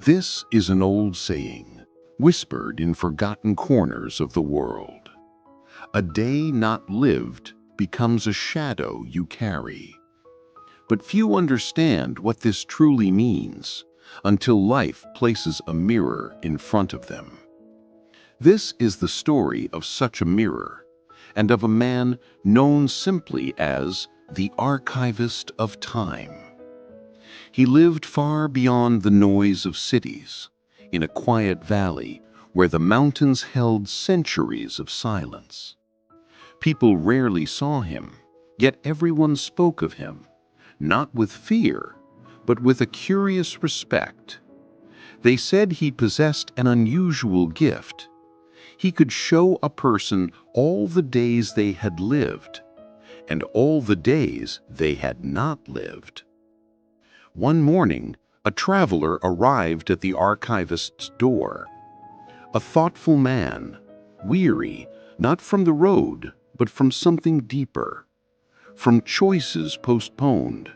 This is an old saying, whispered in forgotten corners of the world. A day not lived becomes a shadow you carry. But few understand what this truly means until life places a mirror in front of them. This is the story of such a mirror, and of a man known simply as the archivist of time. He lived far beyond the noise of cities, in a quiet valley where the mountains held centuries of silence. People rarely saw him, yet everyone spoke of him, not with fear, but with a curious respect. They said he possessed an unusual gift. He could show a person all the days they had lived, and all the days they had not lived. One morning, a traveler arrived at the archivist's door. A thoughtful man, weary not from the road, but from something deeper, from choices postponed,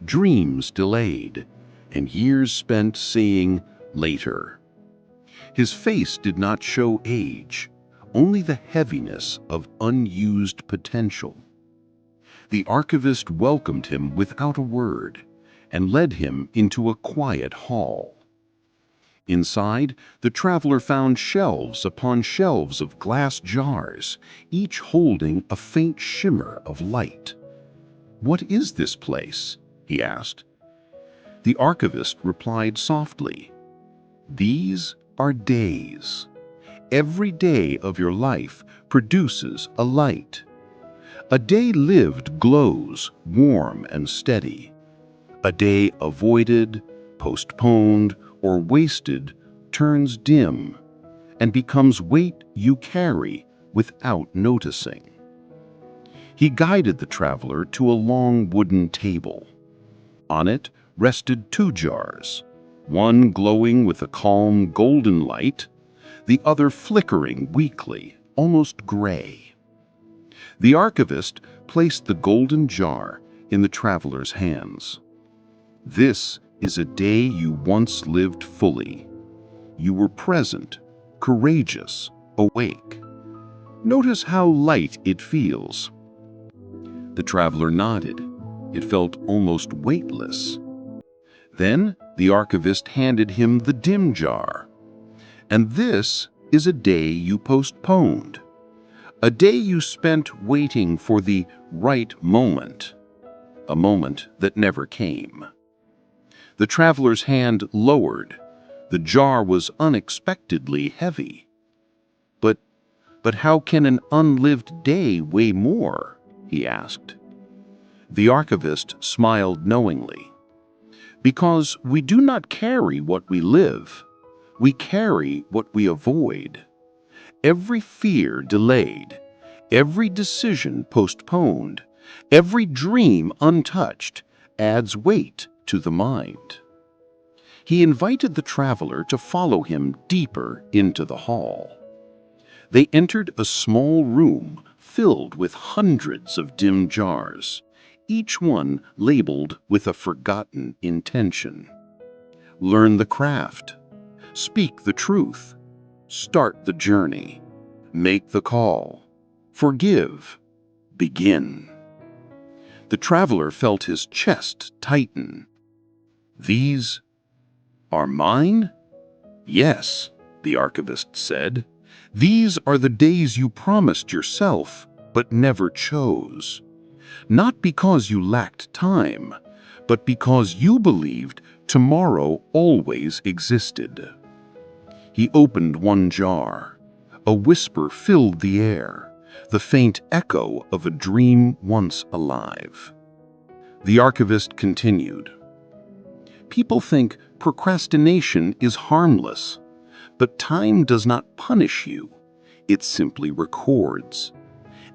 dreams delayed, and years spent saying later. His face did not show age, only the heaviness of unused potential. The archivist welcomed him without a word and led him into a quiet hall. Inside, the traveler found shelves upon shelves of glass jars, each holding a faint shimmer of light. "What is this place?" he asked. The archivist replied softly, "These are days. Every day of your life produces a light. A day lived glows warm and steady. A day avoided, postponed, or wasted turns dim and becomes weight you carry without noticing." He guided the traveler to a long wooden table. On it rested two jars, one glowing with a calm golden light, the other flickering weakly, almost gray. The archivist placed the golden jar in the traveler's hands. "This is a day you once lived fully. You were present, courageous, awake. Notice how light it feels." The traveler nodded. It felt almost weightless. Then the archivist handed him the dim jar. "And this is a day you postponed. A day you spent waiting for the right moment. A moment that never came." The traveler's hand lowered. The jar was unexpectedly heavy. But how can an unlived day weigh more?" he asked. The archivist smiled knowingly. "Because we do not carry what we live. We carry what we avoid. Every fear delayed, every decision postponed, every dream untouched adds weight to the mind." He invited the traveler to follow him deeper into the hall. They entered a small room filled with hundreds of dim jars, each one labeled with a forgotten intention. "Learn the craft. Speak the truth. Start the journey. Make the call. Forgive. Begin." The traveler felt his chest tighten. "These are mine?" "Yes," the archivist said. "These are the days you promised yourself, but never chose. Not because you lacked time, but because you believed tomorrow always existed." He opened one jar. A whisper filled the air, the faint echo of a dream once alive. The archivist continued, "People think procrastination is harmless, but time does not punish you. It simply records.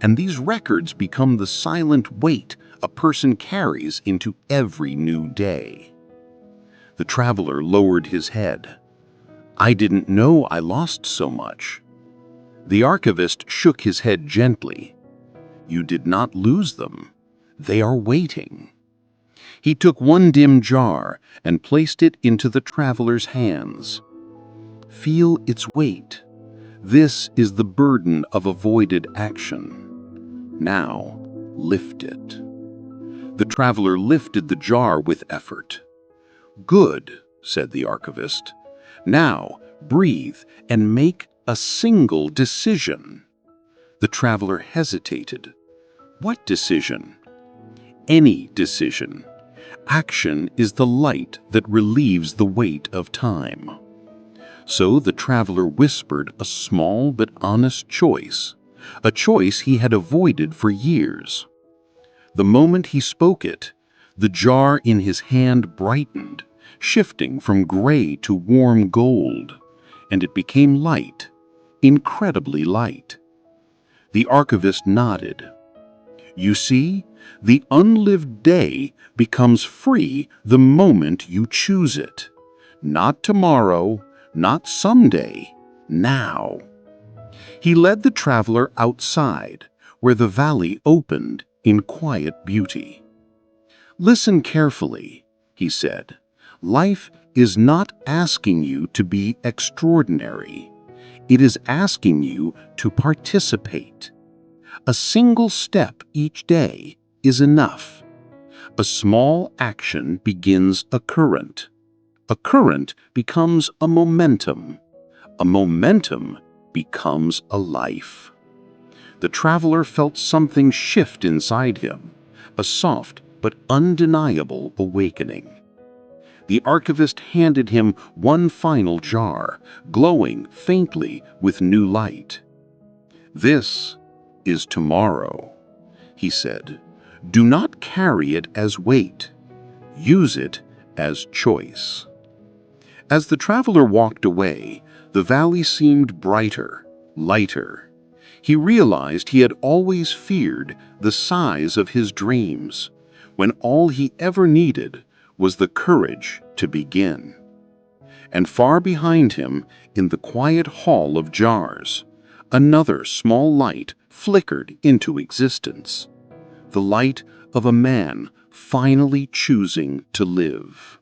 And these records become the silent weight a person carries into every new day." The traveler lowered his head. "I didn't know I lost so much." The archivist shook his head gently. "You did not lose them. They are waiting." He took one dim jar and placed it into the traveler's hands. Feel its weight. This is the burden of avoided action. Now, lift it. The traveler lifted the jar with effort. Good, said the archivist. Now, breathe and make a single decision. The traveler hesitated. What decision? Any decision. Action is the light that relieves the weight of time. So the traveler whispered a small but honest choice, a choice he had avoided for years. The moment he spoke it, the jar in his hand brightened, shifting from gray to warm gold, and it became light, incredibly light. The archivist nodded. You see, the unlived day becomes free the moment you choose it. Not tomorrow, not someday, now. He led the traveler outside, where the valley opened in quiet beauty. Listen carefully, he said. Life is not asking you to be extraordinary. It is asking you to participate. A single step each day is enough. A small action begins a current. A current becomes a momentum. A momentum becomes a life. The traveler felt something shift inside him, a soft but undeniable awakening. The archivist handed him one final jar, glowing faintly with new light. This is tomorrow, he said. Do not carry it as weight. Use it as choice. As the traveler walked away, the valley seemed brighter, lighter. He realized he had always feared the size of his dreams, when all he ever needed was the courage to begin. And far behind him, in the quiet hall of jars, another small light flickered into existence. The light of a man finally choosing to live.